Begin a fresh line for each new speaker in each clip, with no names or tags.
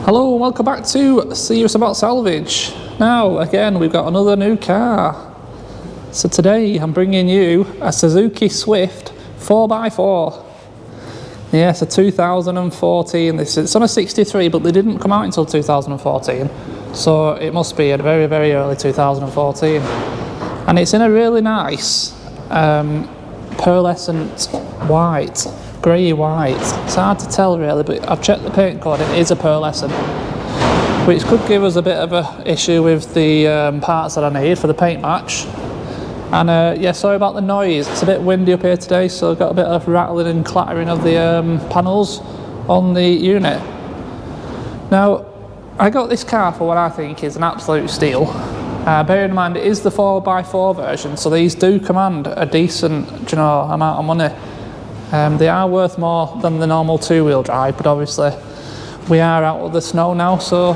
Hello and welcome back to Serious About Salvage. Now again we've got another new car. So today I'm bringing you a Suzuki Swift 4x4. Yeah, it's a 2014. It's on a 63, but they didn't come out until 2014. So it must be a very, very early 2014. And it's in a really nice pearlescent white. Grey white. It's hard to tell really, but I've checked the paint code. It is a pearlescent, which could give us a bit of an issue with the parts that I need for the paint match. And yeah, sorry about the noise. It's a bit windy up here today, so I've got a bit of rattling and clattering of the panels on the unit. Now, I got this car for what I think is an absolute steal. Bear in mind, it is the 4x4 version, so these do command a decent, amount of money. They are worth more than the normal two-wheel drive, but obviously we are out of the snow now, so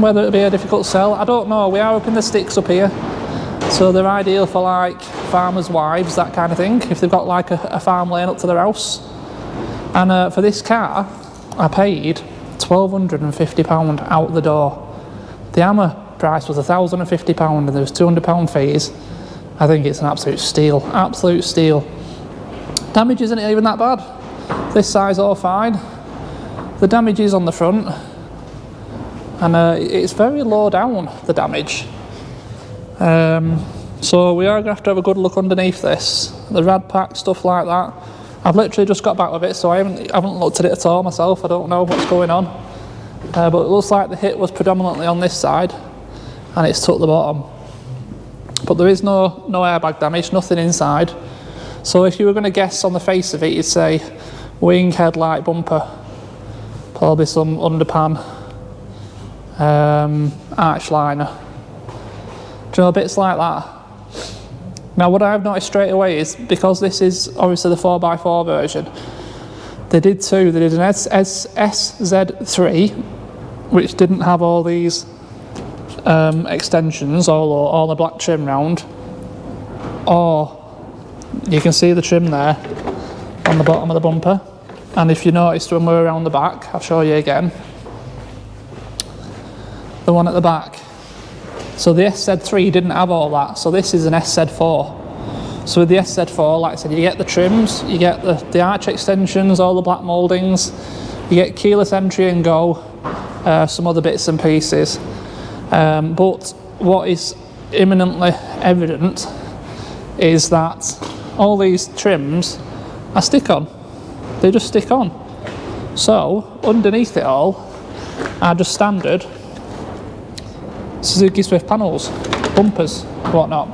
whether it'll be a difficult sell, I don't know. We are up in the sticks up here, so they're ideal for like farmers' wives, that kind of thing, if they've got like a farm lane up to their house. And for this car, I paid £1,250 out the door. The hammer price was £1,050 and there was £200 fees. I think it's an absolute steal, absolute steal. Damage isn't even that bad. This side's all fine. The damage is on the front, and it's very low down, the damage. So we are going to have a good look underneath this. The rad pack, stuff like that. I've literally just got back with it, so I haven't looked at it at all myself. I don't know what's going on. But it looks like the hit was predominantly on this side, and it's took the bottom. But there is no airbag damage, nothing inside. So if you were going to guess on the face of it, you'd say wing, headlight, bumper, probably some underpan, arch liner, bits like that. Now what I've noticed straight away is, because this is obviously the 4x4 version, they did an SZ4, which didn't have all these extensions, all the black trim round, or you can see the trim there on the bottom of the bumper. And if you noticed when we're around the back, I'll show you again, the one at the back. So the SZ3 didn't have all that, so this is an SZ4. So with the SZ4, like I said, you get the trims, you get the arch extensions, all the black mouldings, you get keyless entry and go, some other bits and pieces. But what is imminently evident is that all these trims are stick-on. They just stick on. So underneath it all are just standard Suzuki Swift panels, bumpers, whatnot.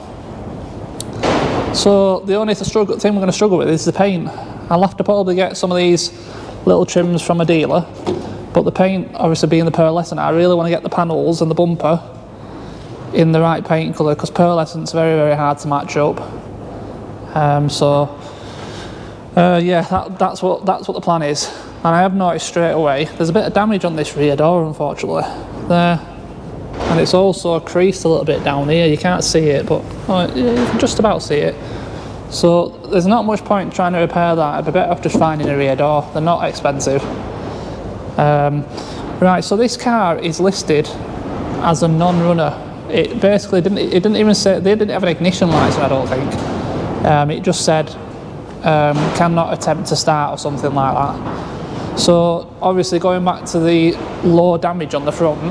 So the only thing we're going to struggle with is the paint. I'll have to probably get some of these little trims from a dealer, but the paint, obviously being the pearlescent, I really want to get the panels and the bumper in the right paint colour, because pearlescent's very, very hard to match up. Yeah, that's what the plan is. And I have noticed straight away there's a bit of damage on this rear door, unfortunately, there, and it's also creased a little bit down here. You can't see it, but you can just about see it. So there's not much point trying to repair that. I'd be better off just finding a rear door. They're not expensive. Right, so this car is listed as a non-runner. It basically didn't even say, they didn't have an ignition light, I don't think. It just said cannot attempt to start or something like that. So obviously, going back to the low damage on the front,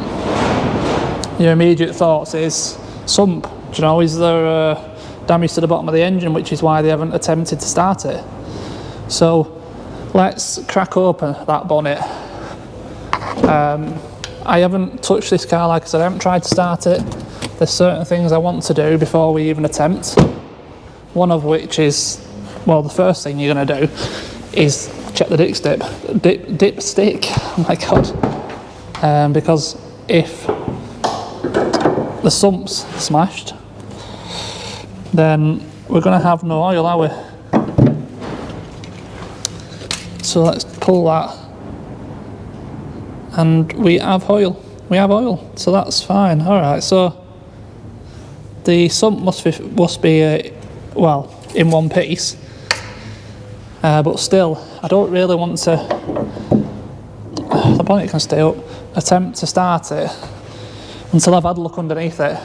your immediate thoughts is sump. Is there damage to the bottom of the engine, which is why they haven't attempted to start it? So let's crack open that bonnet. I haven't touched this car, like I said, I haven't tried to start it. There's certain things I want to do before we even attempt. One of which is, well, the first thing you're going to do is check the dipstick. Oh my god. Because if the sump's smashed, then we're going to have no oil, are we? So let's pull that. And we have oil. So that's fine. Alright, so the sump must be well, in one piece, but still I don't really want to, the bonnet can stay up, attempt to start it until I've had a look underneath it.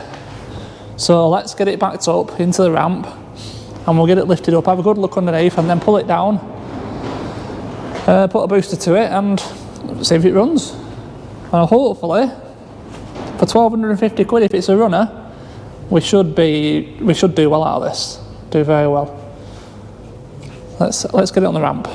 So let's get it backed up into the ramp and we'll get it lifted up, have a good look underneath and then pull it down, put a booster to it and see if it runs. And hopefully for 1,250 quid, if it's a runner, we should do well out of this, do very well. Let's get it on the ramp.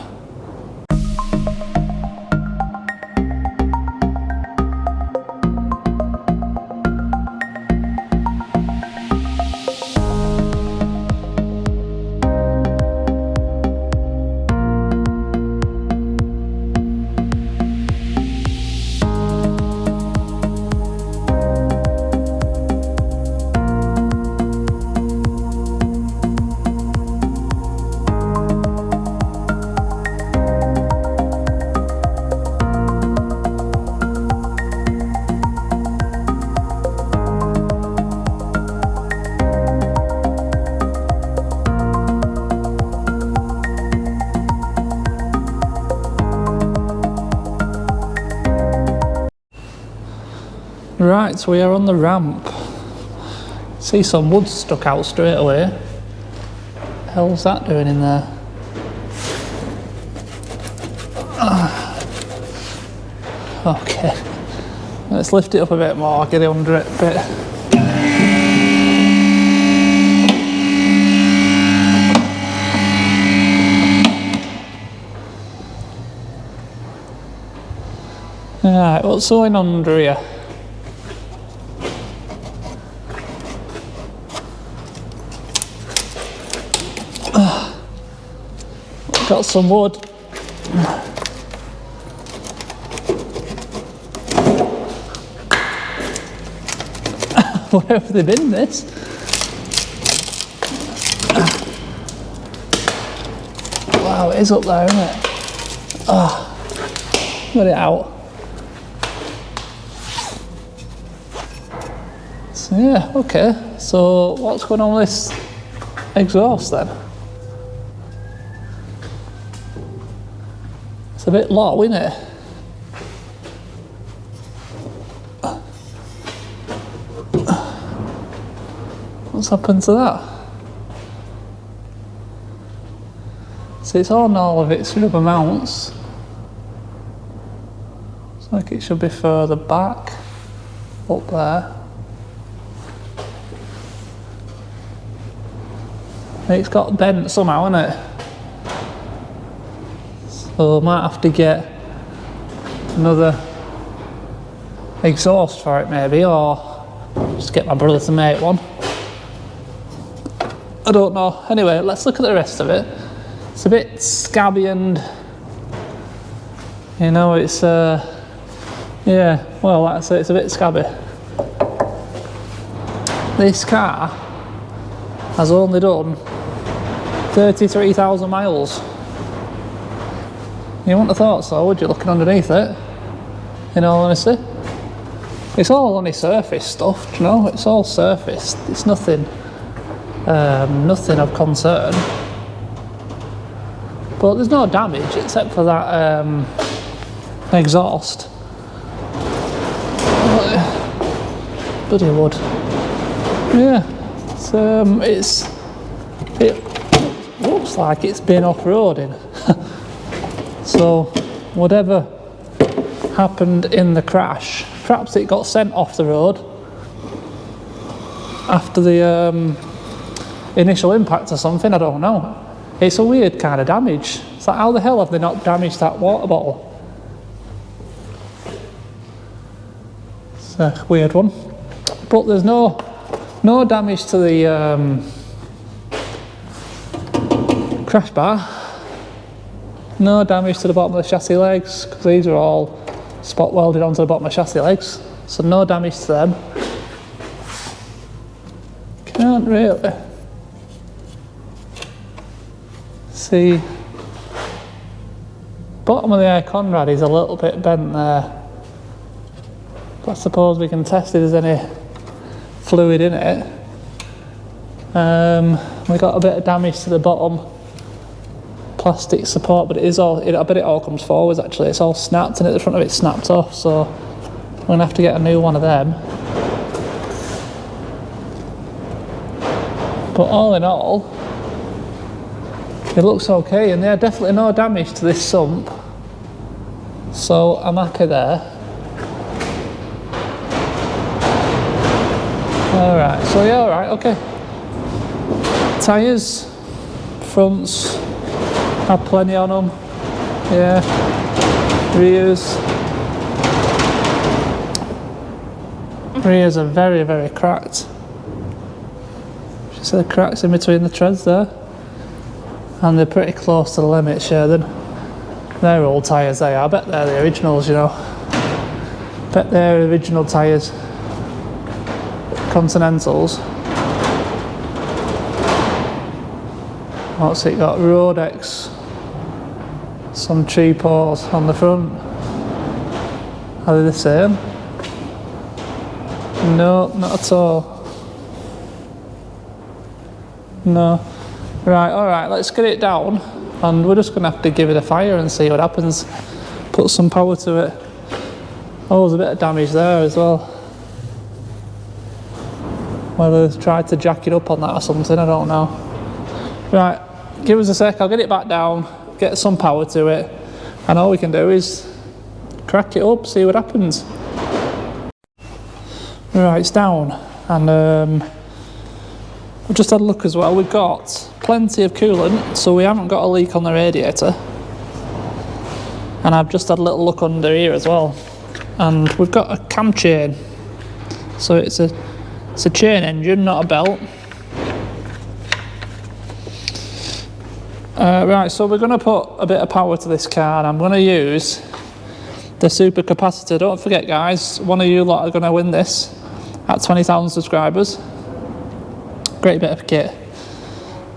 Right, so we are on the ramp. See some wood stuck out straight away. What the hell's that doing in there? Okay, let's lift it up a bit more, get it under it a bit. Alright, what's going on under here? Got some wood. Where have they been this? Wow, it is up there, isn't it? Oh, got it out. So yeah, okay. So what's going on with this exhaust then? It's a bit low, isn't it? What's happened to that? So it's on all of its rubber mounts. Looks like it should be further back, up there. It's got bent somehow, isn't it? So I might have to get another exhaust for it maybe, or just get my brother to make one. I don't know. Anyway, let's look at the rest of it. It's a bit scabby and, you know, it's, yeah, well, like I say, it's a bit scabby. This car has only done 33,000 miles. You wouldn't have thought so, would you, looking underneath it? In all honesty. It's all only surface stuff, do you know? It's all surface. It's nothing, nothing of concern. But there's no damage except for that exhaust. Bloody wood. Yeah, it looks like it's been off-roading. So whatever happened in the crash, perhaps it got sent off the road after the initial impact or something, I don't know. It's a weird kind of damage. It's like, how the hell have they not damaged that water bottle? It's a weird one. But there's no damage to the crash bar. No damage to the bottom of the chassis legs, because these are all spot welded onto the bottom of the chassis legs. So no damage to them. Can't really see. Bottom of the air conrad is a little bit bent there. But I suppose we can test if there's any fluid in it. We got a bit of damage to the bottom plastic support, but it is all, I bet it all comes forwards actually. It's all snapped and at the front of it snapped off, so I'm going to have to get a new one of them. But all in all, it looks okay, and there's definitely no damage to this sump. So I'm happy there. Alright, so yeah, alright, okay. Tyres, fronts, have plenty on them. Yeah. Rears. Rears are very, very cracked. See the cracks in between the treads there? And they're pretty close to the limit, Sheridan. They're old tyres, they are. I bet they're the originals, you know. Bet they're original tyres. Continentals. What's it got? Rodex. Some cheapos on the front. Are they the same? No, not at all. No. Right, alright, let's get it down. And we're just going to have to give it a fire and see what happens. Put some power to it. Oh, there's a bit of damage there as well. Whether they've tried to jack it up on that or something, I don't know. Right, give us a sec, I'll get it back down, get some power to it, and all we can do is crack it up, see what happens. Right, it's down, and I've just had a look as well. We've got plenty of coolant, so we haven't got a leak on the radiator. And I've just had a little look under here as well, and we've got a cam chain, so it's a chain engine, not a belt. Right, so we're going to put a bit of power to this car, and I'm going to use the super capacitor. Don't forget, guys, one of you lot are going to win this at 20,000 subscribers. Great bit of kit.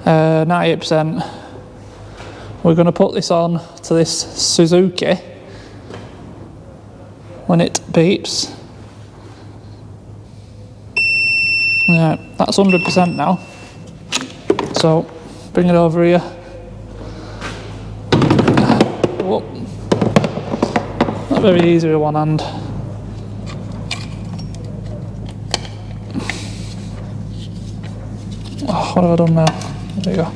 98%. We're going to put this on to this Suzuki when it beeps. Yeah, that's 100% now. So bring it over here. Oh, not very easy with one hand. Oh, what have I done now? There you go.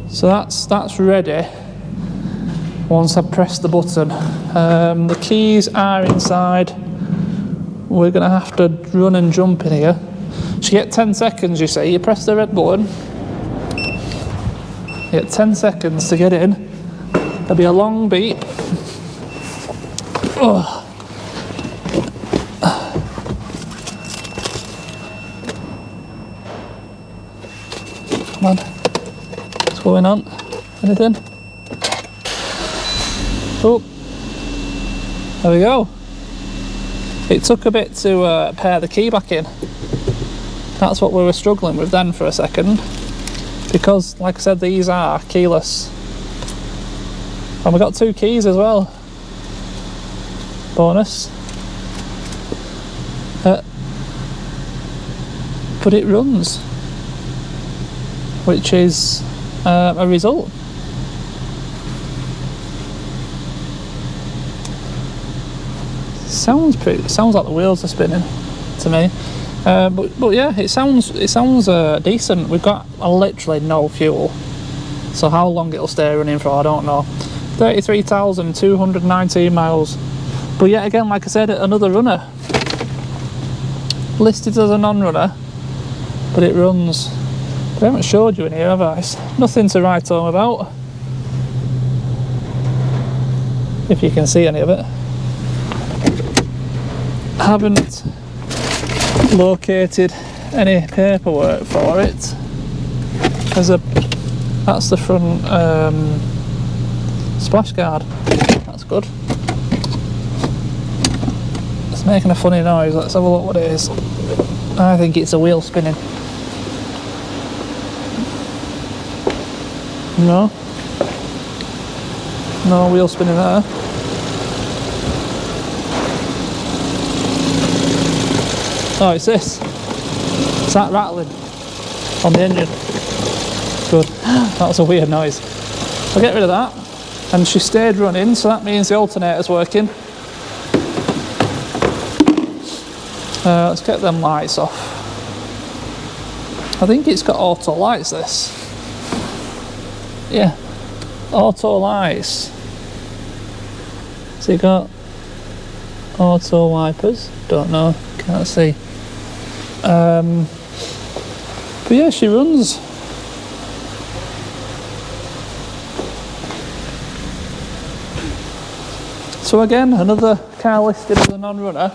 So that's ready. Once I've pressed the button, the keys are inside. We're going to have to run and jump in here. So you get 10 seconds, you see. You press the red button. You get 10 seconds to get in. There'll be a long beep. Oh. Come on. What's going on? Anything? Oh. There we go. It took a bit to pair the key back in. That's what we were struggling with then for a second. Because, like I said, these are keyless. And we got 2 keys as well. Bonus. But it runs. Which is a result. Sounds like the wheels are spinning to me. But yeah, it sounds decent. We've got literally no fuel, so how long it'll stay running for, I don't know. 33,219 miles. But yet again, like I said, another runner. Listed as a non-runner, but it runs. I haven't showed you in here, have I? It's nothing to write home about. If you can see any of it. Haven't located any paperwork for it. That's the front splash guard. That's good. It's making a funny noise. Let's have a look what it is. I think it's a wheel spinning. No wheel spinning there. Oh, it's this. It's that rattling on the engine. Good. That was a weird noise. I'll get rid of that. and she stayed running, so that means the alternator's working. Let's get them lights off. I think it's got auto lights, this. Yeah, auto lights. So you got auto wipers, don't know, can't see. But yeah, she runs. So again, another car listed as a non-runner.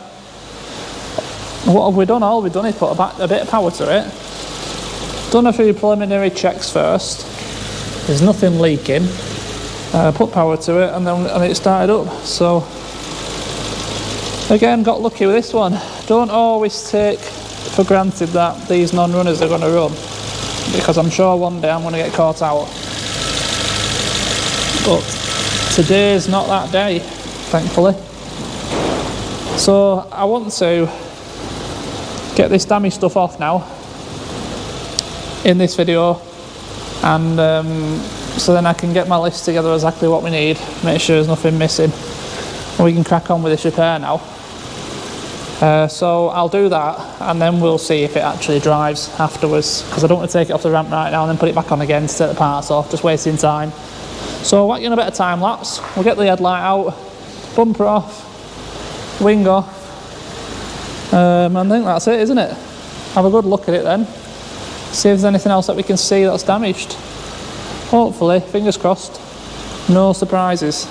What have we done? All we've done is put a bit of power to it. Done a few preliminary checks first. There's nothing leaking. Put power to it and it started up. So again, got lucky with this one. Don't always take for granted that these non-runners are going to run, because I'm sure one day I'm going to get caught out. But today's not that day, thankfully. So I want to get this damaged stuff off now in this video, and so then I can get my list together exactly what we need, make sure there's nothing missing, and we can crack on with this repair now. So I'll do that, and then we'll see if it actually drives afterwards, because I don't want to take it off the ramp right now and then put it back on again to take the parts off, just wasting time. So whack you in a bit of time lapse. We'll get the headlight out, bumper off, wing off, and I think that's it, isn't it? Have a good look at it then, see if there's anything else that we can see that's damaged. Hopefully, fingers crossed, no surprises.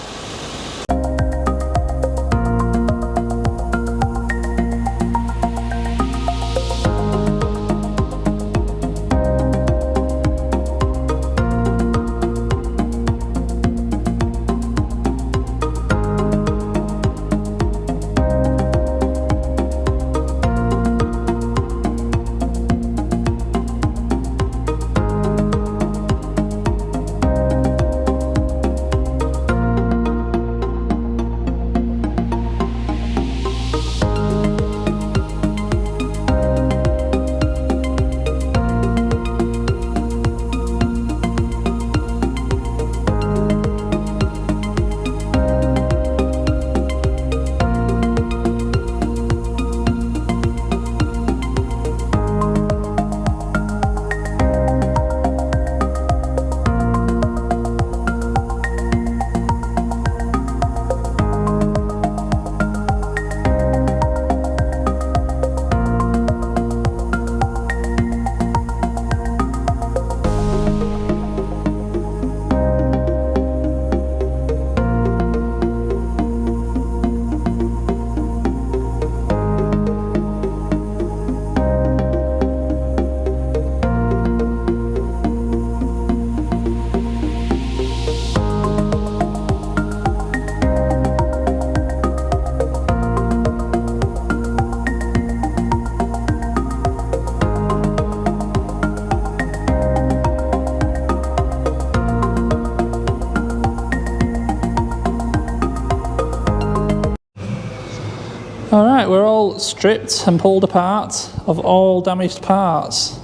Alright, we're all stripped and pulled apart of all damaged parts.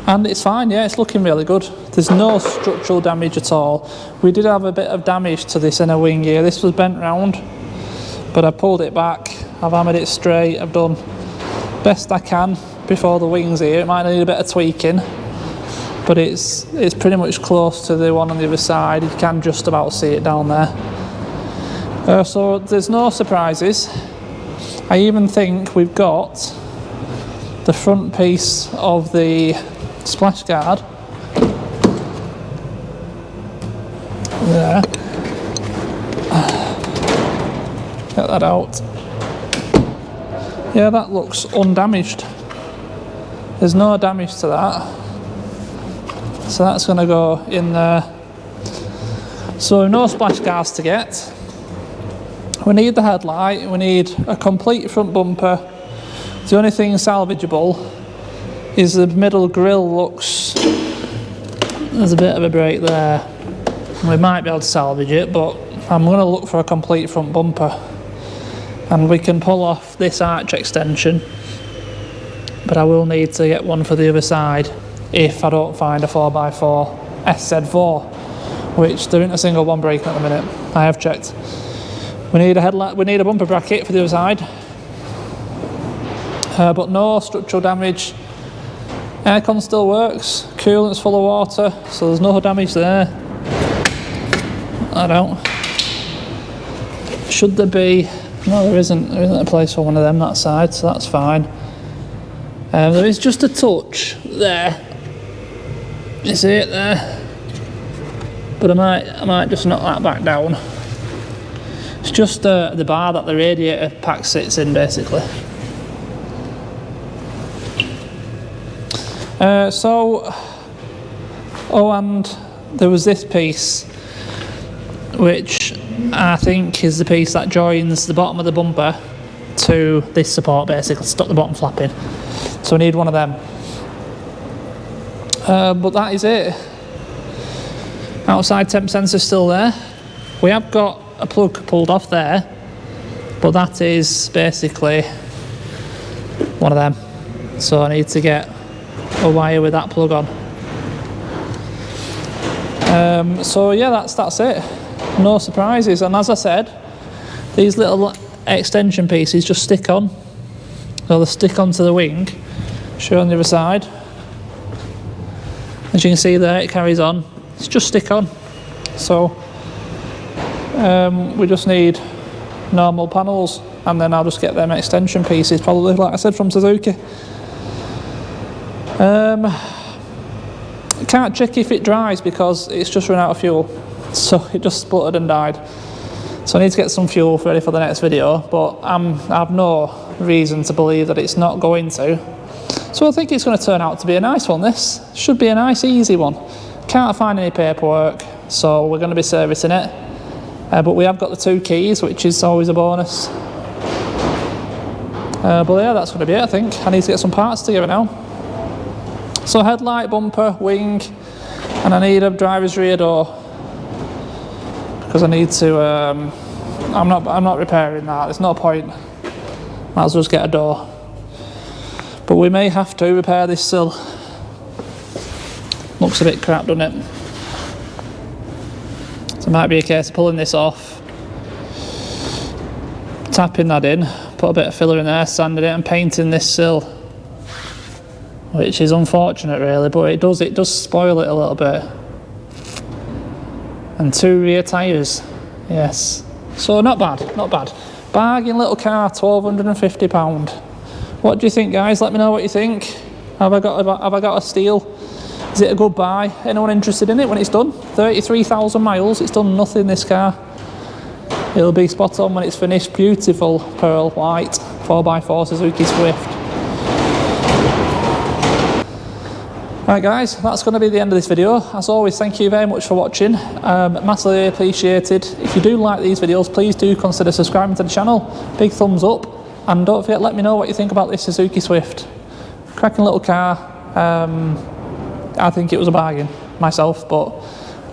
And it's fine, yeah, it's looking really good. There's no structural damage at all. We did have a bit of damage to this inner wing here. This was bent round, but I pulled it back. I've hammered it straight. I've done best I can before the wings here. It might need a bit of tweaking, but it's pretty much close to the one on the other side. You can just about see it down there. So there's no surprises. I even think we've got the front piece of the splash guard there. Get that out. Yeah, that looks undamaged. There's no damage to that. So that's going to go in there. So no splash guards to get. We need the headlight, we need a complete front bumper. The only thing salvageable is the middle grille looks, there's a bit of a break there. We might be able to salvage it, but I'm going to look for a complete front bumper. And we can pull off this arch extension, but I will need to get one for the other side if I don't find a 4x4 SZ4, which there isn't a single one breaking at the minute. I have checked. We need a headlight, we need a bumper bracket for the other side, but no structural damage. Aircon still works, coolant's full of water, so there's no damage there. I don't. Should there be? No, there isn't. There isn't a place for one of them that side, so that's fine. There is just a touch there. You see it there? But I might just knock that back down. It's just the bar that the radiator pack sits in, basically. And there was this piece, which I think is the piece that joins the bottom of the bumper to this support, basically, to stop the bottom flapping. So I need one of them. But that is it. Outside temp sensor still there. We have got a plug pulled off there, but that is basically one of them. So I need to get a wire with that plug on. So yeah, that's it. No surprises. And as I said, these little extension pieces just stick on. So they stick onto the wing. Show on the other side. As you can see there, it carries on. It's just stick on. So we just need normal panels, and then I'll just get them extension pieces, probably, like I said, from Suzuki. Can't check if it dries because it's just run out of fuel, so it just spluttered and died. So I need to get some fuel ready for the next video, but I have no reason to believe that it's not going to. So I think it's going to turn out to be a nice one. This should be a nice, easy one. Can't find any paperwork, so we're going to be servicing it. But we have got the 2 keys, which is always a bonus. But yeah, that's going to be it, I think. I need to get some parts together now. So headlight, bumper, wing, and I need a driver's rear door, because I need to. I'm not repairing that. There's no point. Might as well just get a door. But we may have to repair this sill. Looks a bit crap, doesn't it? So it might be a case of pulling this off, tapping that in, put a bit of filler in there, sanding it, and painting this sill. Which is unfortunate, really, but it does spoil it a little bit. And 2 rear tyres, yes. So not bad, not bad. Bargain little car, £1,250. What do you think, guys? Let me know what you think. Have I got a steal? Is it a good buy? Anyone interested in it when it's done? 33,000 miles, it's done nothing, this car. It'll be spot on when it's finished. Beautiful pearl white 4x4 Suzuki Swift. Right guys, that's going to be the end of this video. As always, thank you very much for watching. Massively appreciated. If you do like these videos, please do consider subscribing to the channel. Big thumbs up. And don't forget, let me know what you think about this Suzuki Swift. Cracking little car. I think it was a bargain myself, but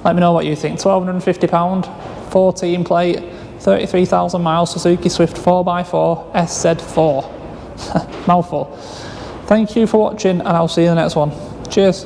let me know what you think. £1,250, 14 plate, 33,000 miles Suzuki Swift 4x4 SZ4. Mouthful. Thank you for watching, and I'll see you in the next one. Cheers.